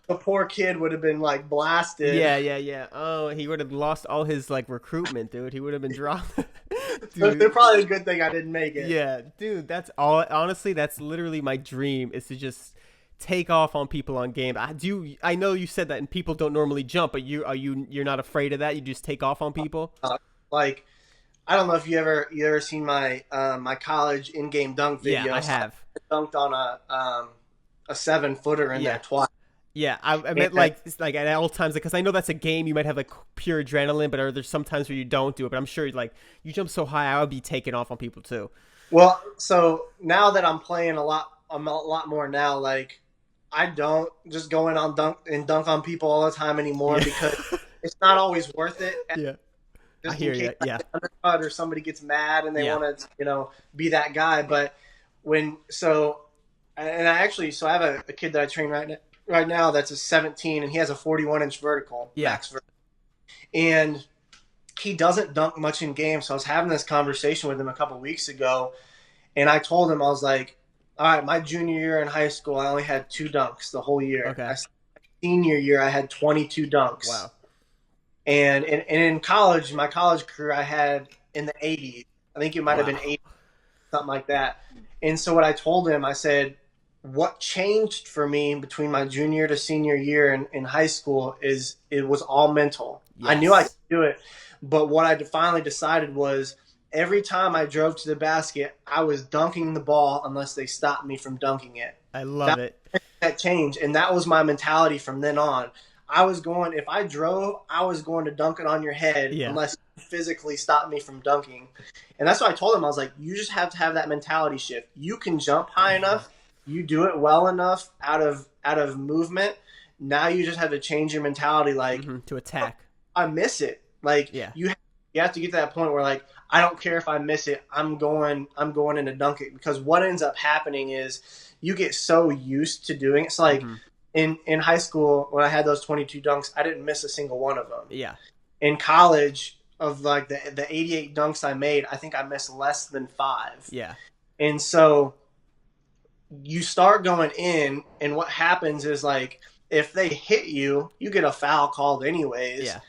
the poor kid would have been like blasted.
Yeah. Oh, he would have lost all his like recruitment, dude. He would have been dropped.
They're probably a good thing I didn't make it.
Yeah, dude. That's all. Honestly, that's literally my dream, is to just take off on people on game. I know you said that, and people don't normally jump, but you're not afraid of that? You just take off on people?
Like, I don't know if you ever seen my my college in-game dunk video.
Yeah, I have.
I dunked on a 7-footer in there twice.
Yeah, I meant like at all times, because I know that's a game. You might have like pure adrenaline, but are there some times where you don't do it? But I'm sure like you jump so high, I would be taking off on people too.
Well, so now that I'm playing a lot more now, like I don't just go in on dunk on people all the time anymore, because it's not always worth it.
Yeah, I hear you. Yeah,
or somebody gets mad and they want to be that guy. But I have a kid that I train right now that's a 17, and he has a 41-inch vertical. Max vertical. And he doesn't dunk much in games. So I was having this conversation with him a couple weeks ago, and I told him, I was like, all right, my junior year in high school, I only had 2 dunks the whole year.
Okay.
Senior year, I had 22 dunks.
Wow.
And in college, my college career, I had in the 80s. I think it might have been 80, something like that. And so what I told him, I said, what changed for me between my junior to senior year in high school is it was all mental. I knew I could
Yes.
do it, but what I finally decided was every time I drove to the basket, I was dunking the ball unless they stopped me from dunking it.
I love
That
it.
that changed, and that was my mentality from then on. I was going if I drove, I was going to dunk it on your head
Yeah.
unless you physically stopped me from dunking. And that's what I told him. I was like, you just have to have that mentality shift. You can jump high enough, you do it well enough out of movement. Now you just have to change your mentality. Like,
To attack.
I miss it. Like
Yeah.
you have to get to that point where like I don't care if I miss it. I'm going in to dunk it because what ends up happening is you get so used to doing it. It's like in high school when I had those 22 dunks, I didn't miss a single one of them.
Yeah.
In college, of like the 88 dunks I made, I think I missed less than 5.
Yeah.
And so you start going in, and what happens is like if they hit you, you get a foul called anyways.
Yeah.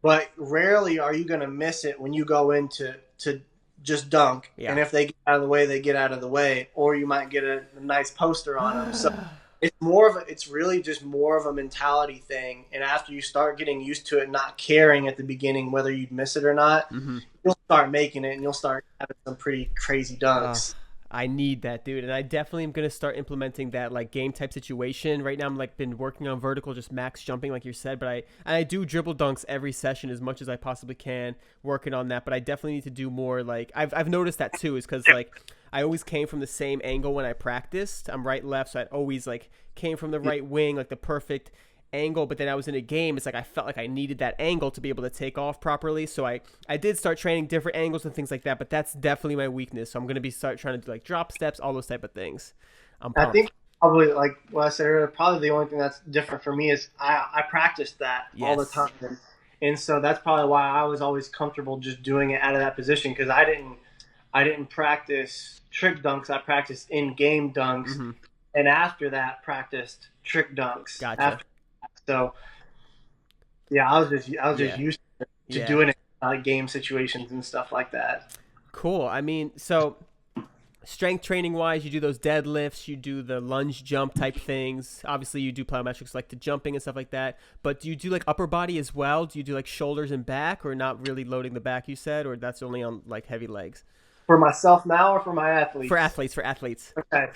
But rarely are you going to miss it when you go into to just dunk.
Yeah.
And if they get out of the way, they get out of the way, or you might get a nice poster on them. So it's really just more of a mentality thing. And after you start getting used to it, not caring at the beginning whether you'd miss it or not, you'll start making it, and you'll start having some pretty crazy dunks.
I need that, dude, and I definitely am gonna start implementing that like game type situation. Right now, I'm like been working on vertical, just max jumping, like you said. But I do dribble dunks every session as much as I possibly can, working on that. But I definitely need to do more. Like I've noticed that too, is because like I always came from the same angle when I practiced. I'm right left, so I always like came from the right wing, like the perfect angle. But then I was in a game, it's like I felt like I needed that angle to be able to take off properly. So I did start training different angles and things like that, but that's definitely my weakness. So I'm going to start trying to do like drop steps, all those type of things. I'm
I
pumped.
think probably like what I said earlier, probably the only thing that's different for me is I practiced that all the
Yes.
time. And so that's probably why I was always comfortable just doing it out of that position because I didn't practice trick dunks. I practiced in-game dunks, and after that, practiced trick dunks.
Gotcha.
So yeah, I was just
Yeah.
used to
Yeah.
doing it in game situations and stuff like that.
Cool. I mean, so strength training wise, you do those deadlifts, you do the lunge jump type things. Obviously, you do plyometrics like the jumping and stuff like that. But do you do like upper body as well? Do you do like shoulders and back, or not really loading the back, you said, or that's only on like heavy legs?
For myself now or for my athletes?
For athletes.
Okay.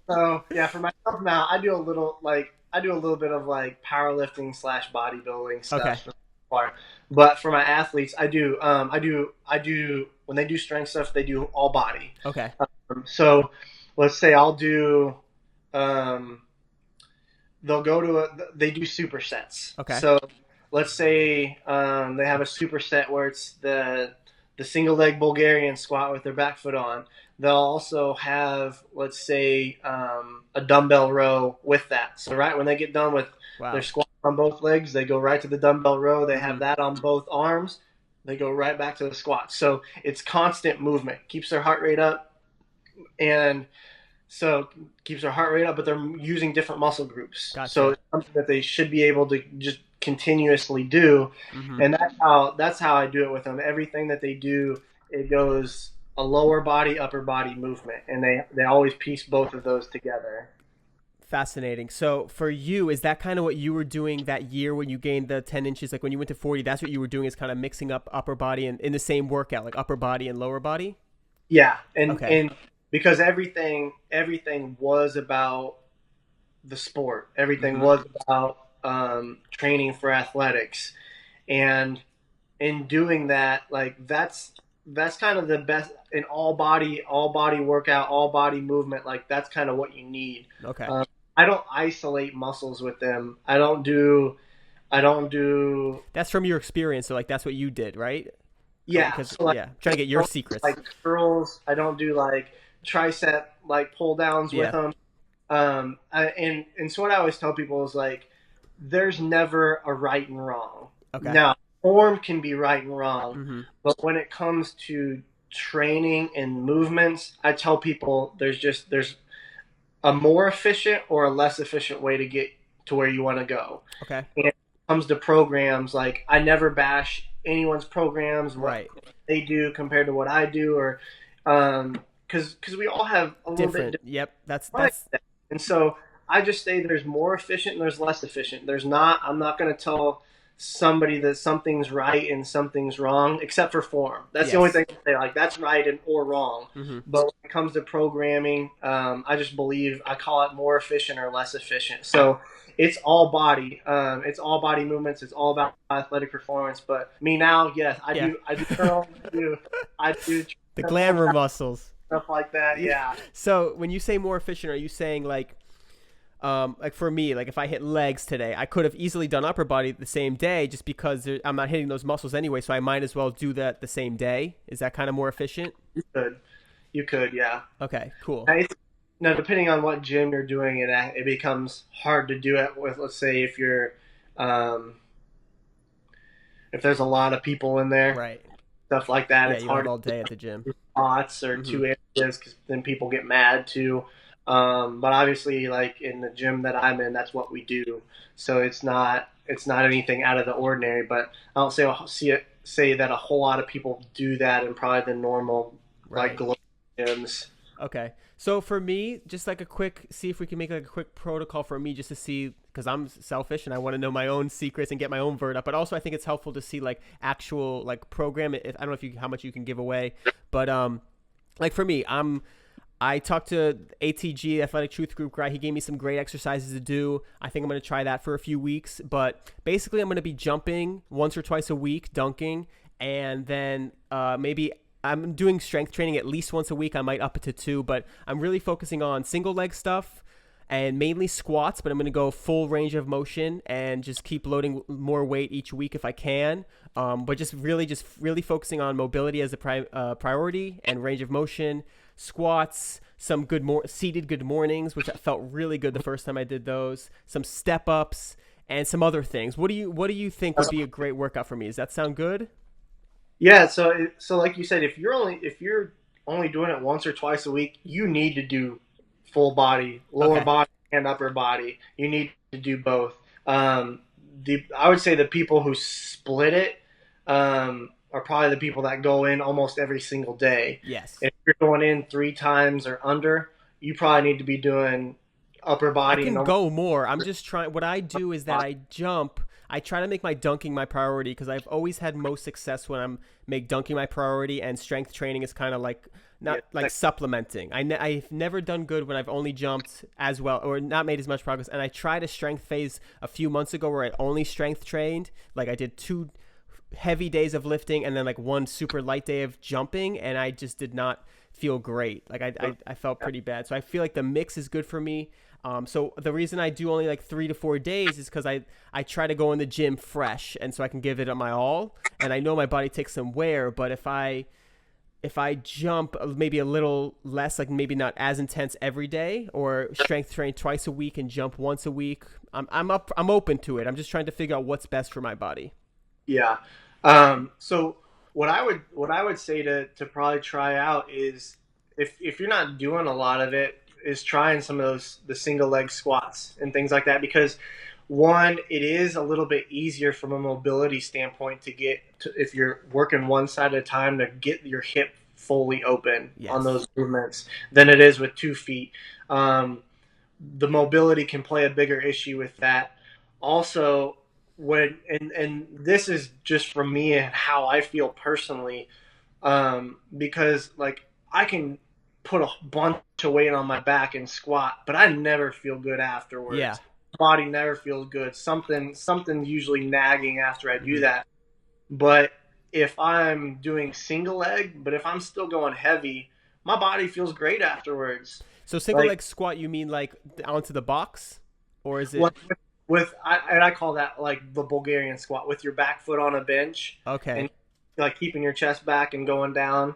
So yeah, for myself now, I do a little bit of like powerlifting / bodybuilding stuff.
Okay.
But for my athletes, I do when they do strength stuff, they do all body.
Okay.
So let's say I'll do, they'll go to they do supersets.
Okay.
So let's say they have a superset where it's the single leg Bulgarian squat with their back foot on. They'll also have, let's say, a dumbbell row with that. So right when they get done with their squat on both legs, they go right to the dumbbell row. They have that on both arms. They go right back to the squat. So it's constant movement. Keeps their heart rate up. And so keeps their heart rate up, but they're using different muscle groups.
Gotcha.
So it's something that they should be able to just continuously do. And that's how I do it with them. Everything that they do, it goes a lower body, upper body movement, and they always piece both of those together.
Fascinating. So for you, is that kind of what you were doing that year when you gained the 10 inches? Like when you went to 40, that's what you were doing, is kind of mixing up upper body and in the same workout, like upper body and lower body?
Yeah. And because everything was about the sport. Everything was about training for athletics. And in doing that, like that's kind of the best in all body workout, all body movement. Like that's kind of what you need.
Okay.
I don't isolate muscles with them. I don't do.
That's from your experience. So like that's what you did, right?
Yeah.
So like, yeah. Trying to get your secrets.
Like curls. I don't do like tricep like pull downs with them. And so what I always tell people is like, there's never a right and wrong.
Okay.
Now, form can be right and wrong, but when it comes to training and movements, I tell people there's a more efficient or a less efficient way to get to where you want to go.
Okay.
And when it comes to programs, like I never bash anyone's programs, what they do compared to what I do, or because we all have a little bit different.
Yep. That's
And so I just say there's more efficient and there's less efficient. There's not, I'm not going to tell somebody that something's right and something's wrong, except for form. That's the only
Yes.
thing I say, like that's right and or wrong.
Hmm.
But when it comes to programming, I just believe I call it more efficient or less efficient. So it's all body movements. It's all about athletic performance. But me now, yes,
Yeah.
I do curl, I do
The glamour muscles.
stuff like that.
Yeah.
Yeah.
So when you say more efficient, are you saying like for me, like if I hit legs today, I could have easily done upper body the same day just because I'm not hitting those muscles anyway, so I might as well do that the same day. Is that kind of more efficient?
Could. You could, yeah.
Okay, cool.
I, now, depending on what gym you're doing it at, it becomes hard to do it with. Let's say um, if there's a lot of people in there,
Right.
stuff like that.
Yeah,
It's
you don't have
hard
all
to
day at the gym.
do spots or
Hmm.
two areas because then people get mad too. But obviously, like in the gym that I'm in, that's what we do. So it's not anything out of the ordinary. But I don't say that a whole lot of people do that in probably the normal like
Right.
global gyms.
Okay. So for me, just like a quick, see if we can make like a quick protocol for me just to see, because I'm selfish and I want to know my own secrets and get my own vert up. But also, I think it's helpful to see like actual like program. If I don't know if you how much you can give away, but like for me, I talked to ATG Athletic Truth Group guy. He gave me some great exercises to do. I think I'm going to try that for a few weeks. But basically, I'm going to be jumping once or twice a week, dunking, and then maybe I'm doing strength training at least once a week. I might up it to two, but I'm really focusing on single leg stuff and mainly squats. But I'm going to go full range of motion and just keep loading more weight each week if I can. But just really focusing on mobility as a priority and range of motion, squats, some seated good mornings, which felt really good the first time I did those, some step ups, and some other things. What do you think would be a great workout for me? Does that sound good?
Yeah, so like you said, if you're only doing it once or twice a week, you need to do full body, lower
Okay.
body, and upper body. You need to do both. I would say the people who split it are probably the people that go in almost every single day.
Yes.
If you're going in three times or under, you probably need to be doing upper
I
body and
can
almost
go more. I'm just trying. What I do is that
body.
I jump. I try to make my dunking my priority because I've always had most success when I'm make dunking my priority, and strength training is kind of like
Yeah,
not like supplementing. I've never done good when I've only jumped as well or not made as much progress. And I tried a strength phase a few months ago where I only strength trained. Like I did 2 heavy days of lifting and then like one super light day of jumping, and I just did not feel great. Like I felt pretty bad. So I feel like the mix is good for me. So the reason I do only like 3 to 4 days is because I try to go in the gym fresh, and so I can give it my all. And I know my body takes some wear, but if I jump maybe a little less, like maybe not as intense every day, or strength train twice a week and jump once a week, I'm open to it. I'm just trying to figure out what's best for my body.
Yeah. So what I would say to probably try out is if you're not doing a lot of it, is trying some of those the single leg squats and things like that because one, it is a little bit easier from a mobility standpoint to get to, if you're working one side at a time to get your hip fully open on
Yes.
those movements than it is with 2 feet. Um, the mobility can play a bigger issue with that. Also, when and this is just from me and how I feel personally, because like I can put a bunch of weight on my back and squat, but I never feel good
Yeah.
afterwards. Body never feels good. Something usually nagging after I do
Hmm.
that. But if I'm doing single leg, but if I'm still going heavy, my body feels great afterwards.
So single
Like
leg squat, you mean like onto the box, or is it
what and I call that like the Bulgarian squat with your back foot on a bench and
okay?
like keeping your chest back and going down.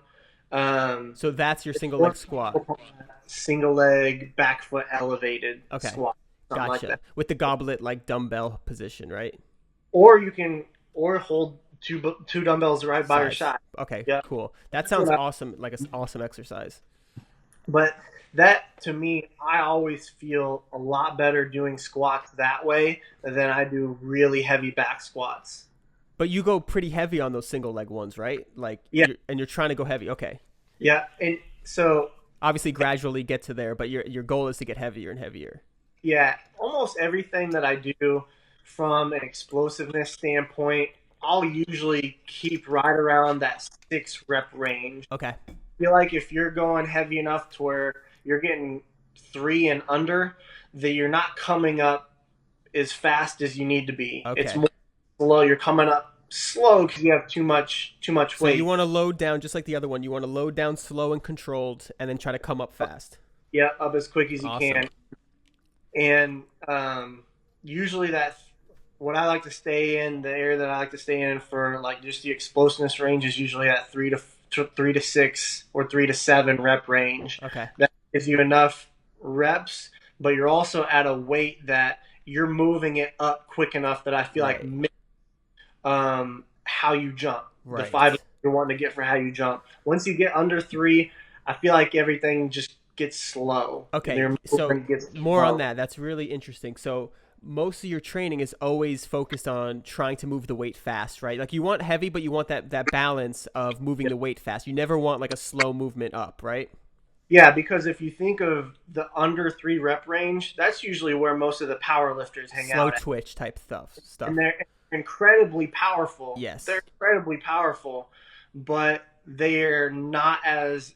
Um,
So that's your single
or
leg squat.
people call that single leg back foot elevated
Okay,
squat, something like
gotcha.
that.
With the goblet like dumbbell position, right?
Or you can hold two dumbbells right by your
Sides.
side.
Okay,
Yeah,
cool. That
that's
sounds
what I.
awesome. Like an awesome exercise.
But that to me, I always feel a lot better doing squats that way than I do really heavy back squats.
But you go pretty heavy on those single leg ones, right? Like
Yeah,
you're trying to go heavy. Okay.
yeah, and so
Obviously, gradually get to there, but your goal is to get heavier and heavier.
Yeah, almost everything that I do from an explosiveness standpoint, I'll usually keep right around that 6 rep range.
Okay.
I feel like if you're going heavy enough to where you're getting 3 and under, that you're not coming up as fast as you need to be. It's
Okay.
more slow. You're coming up slow because you have too much
So you
weight.
want to load down just like the other one. You want to load down slow and controlled, and then try to come up fast.
Yeah, up as quick as you
Awesome.
can. And usually that's what I like to stay in. The area that I like to stay in for like just the explosiveness range is usually at 3 to 6 or 3 to 7 rep range.
Okay.
That gives you enough reps, but you're also at a weight that you're moving it up quick enough that I feel like
Right.
how you jump, the
Right.
5 you're wanting to get for how you jump. Once you get under 3, I feel like everything just gets slow.
Okay.
Your
So
movement gets
more on
slow.
that. That's really interesting. So most of your training is always focused on trying to move the weight fast, right? Like you want heavy, but you want that balance of moving the weight fast. You never want like a slow movement up, right?
Yeah, because if you think of the under 3 rep range, that's usually where most of the power lifters hang
Slow
out at.
twitch type stuff.
And they're incredibly powerful.
Yes.
They're incredibly powerful, but they're not as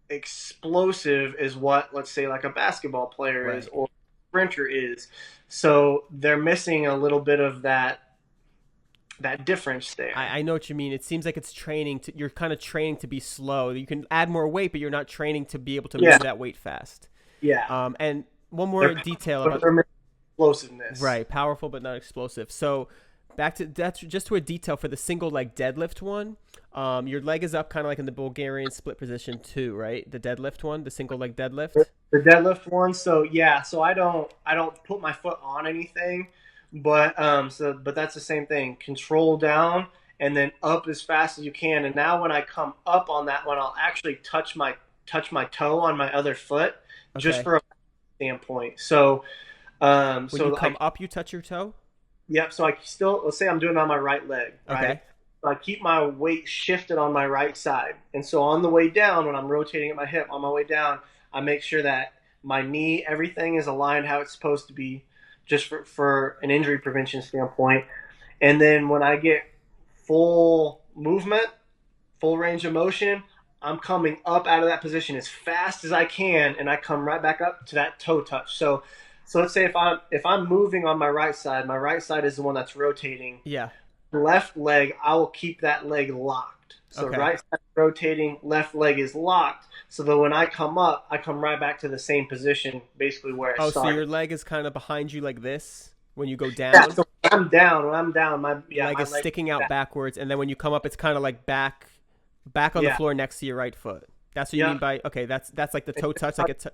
explosive as what, let's say, like a basketball player is
Right.
or a sprinter is. So they're missing a little bit of that difference there.
I know what you mean. It seems like it's training to you're kind of training to be slow. You can add more weight, but you're not training to be able to
Yeah,
move that weight fast.
yeah.
And one more
They're
detail
but
about
they're missing explosiveness.
right, powerful but not explosive. So back to that's just to a detail for the single leg deadlift one. Your leg is up kind of like in the Bulgarian split position too, right? The deadlift one, the single leg deadlift.
The deadlift one. So yeah, so I don't put my foot on anything, but that's the same thing. Control down and then up as fast as you can. And now when I come up on that one, I'll actually touch my toe on my other foot just
Okay.
for a standpoint. So
When you
so
come up, you touch your toe.
yep. So I still, let's say I'm doing it on my right leg, right?
Okay.
So I keep my weight shifted on my right side, and so on the way down, when I'm rotating at my hip, on my way down, I make sure that my knee, everything is aligned how it's supposed to be, just for an injury prevention standpoint. And then when I get full movement, full range of motion, I'm coming up out of that position as fast as I can, and I come right back up to that toe touch. So let's say if I'm moving on my right side is the one that's rotating.
Yeah.
Left leg, I will keep that leg locked. So
Okay.
right side rotating, left leg is locked. So that when I come up, I come right back to the same position, basically where it
Oh, so
started.
your leg is kind of behind you like this when you go
Yeah.
down.
So when I'm down,
Leg
my
is
leg
sticking
is
out
back.
backwards, and then when you come up, it's kind of like back on the
Yeah.
floor next to your right foot. That's what you mean
Yeah.
by okay. That's like the toe touch, like it's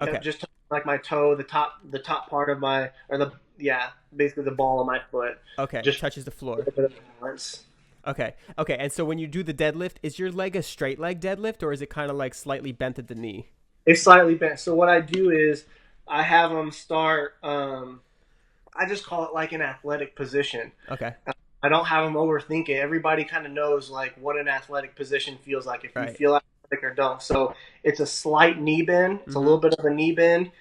okay.
Just like my toe, the top part of my, or the, yeah, basically the ball of my foot,
Okay,
just
touches the
a
floor.
little bit of balance.
Okay, okay. And so when you do the deadlift, is your leg a straight leg deadlift, or is it kind of like slightly bent at the knee?
It's slightly bent. So what I do is I have them start. I just call it like an athletic position.
Okay,
I don't have them overthink it. Everybody kind of knows like what an athletic position feels like if you
right.
feel athletic or don't. So it's a slight knee bend. It's a
Mm-hmm.
little bit of a knee bend,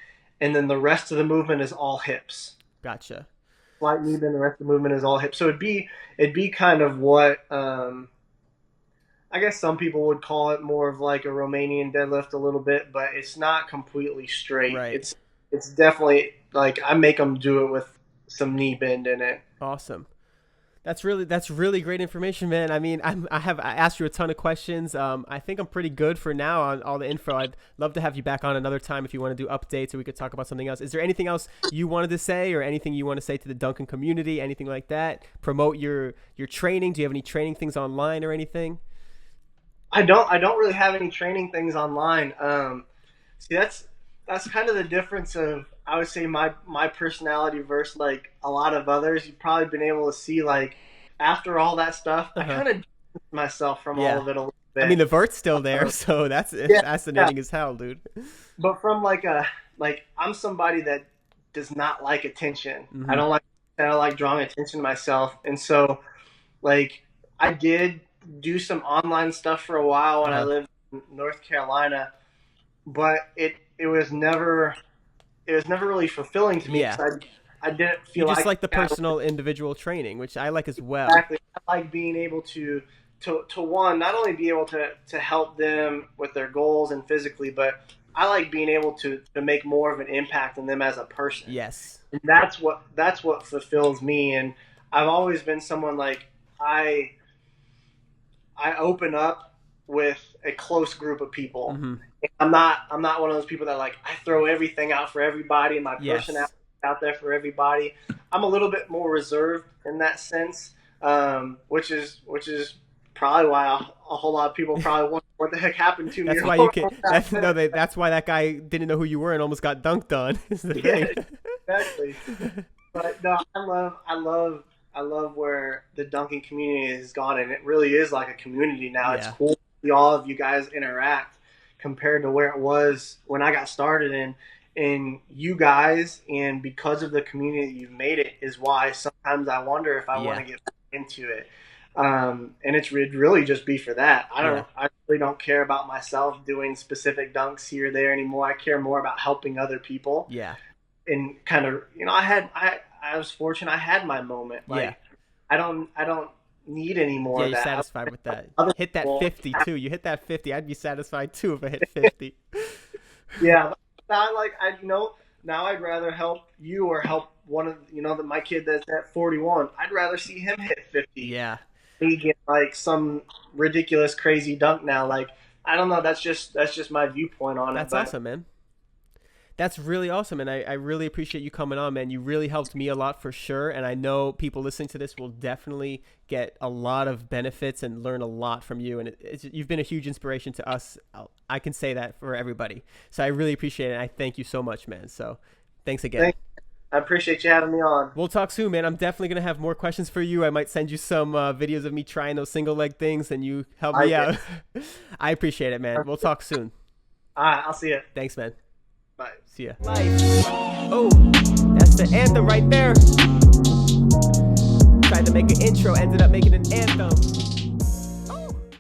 and then the rest of the movement is all hips.
Gotcha.
Slight knee bend. The rest of the movement is all hips. So it'd be kind of what I guess some people would call it more of like a Romanian deadlift a little bit, but it's not completely straight.
Right.
It's definitely like I make them do it with some knee bend in it.
Awesome. That's really great information, man. I mean, I asked you a ton of questions. I think I'm pretty good for now on all the info. I'd love to have you back on another time if you want to do updates or we could talk about something else. Is there anything else you wanted to say or anything you want to say to the Duncan community? Anything like that? Promote your training. Do you have any training things online or anything?
I don't really have any training things online. See, that's kind of the difference of, I would say, my personality versus like a lot of others. You've probably been able to see like after all that stuff,
Uh
I
huh.
kind of distanced myself from all
Yeah.
of it a little
I mean,
bit.
the vert's still there,
Um,
so that's
yeah, yeah.
fascinating as hell, dude.
But from like I'm somebody that does not like attention. I
Mm-hmm.
don't like I don't like drawing attention to myself, and so like I did do some online stuff for a while
Uh
when I
huh.
lived in North Carolina, but it was never really fulfilling to me
Yeah.
because I didn't
You
feel
just like the
I
personal individual training, which I like as well.
exactly. I like being able to one, not only be able to help them with their goals and physically, but I like being able to make more of an impact on them as a person.
Yes.
And that's what fulfills me. And I've always been someone like I I open up with a close group of people.
Mm-hmm.
I'm not one of those people that like I throw everything out for everybody and my personality
Yes.
out there for everybody. I'm a little bit more reserved in that sense, which is probably why a whole lot of people probably wonder what the heck happened to me.
That's why you can. That's why that guy didn't know who you were and almost got dunked on. Is the
Yeah,
thing.
exactly. But no, I love where the dunking community has gone, and it really is like a community now. It's
Yeah.
cool to see all of you guys interact compared to where it was when I got started. And you guys, and because of the community that you've made it, is why sometimes I wonder if I want
Yeah.
to get back into it. And it'd really just be for that.
Yeah.
I really don't care about myself doing specific dunks here or there anymore. I care more about helping other people
Yeah.
and kind of, I was fortunate. I had my moment.
Yeah.
Like I don't need any more
Yeah.
of
You're
that.
satisfied with that.
Other
Hit that
people,
50 too. You hit that 50. I'd be satisfied too if I hit 50.
yeah. Now, like now I'd rather help you or help one of my kid that's at 41. I'd rather see him hit 50.
Yeah.
He get like some ridiculous crazy dunk now. Like I don't know. That's just my viewpoint on it.
That's
But
awesome, man. That's really awesome, and I really appreciate you coming on, man. You really helped me a lot for sure, and I know people listening to this will definitely get a lot of benefits and learn a lot from you, and you've been a huge inspiration to us. I can say that for everybody, so I really appreciate it, and I thank you so much, man. So thanks again.
I appreciate you having me on.
We'll talk soon, man. I'm definitely going to have more questions for you. I might send you some videos of me trying those single leg things, and you help me out. I appreciate it, man. We'll talk soon.
All right, I'll see you.
Thanks, man.
Bye.
See ya. Life. Oh, that's the anthem right there. Tried to make an intro, ended up making an anthem.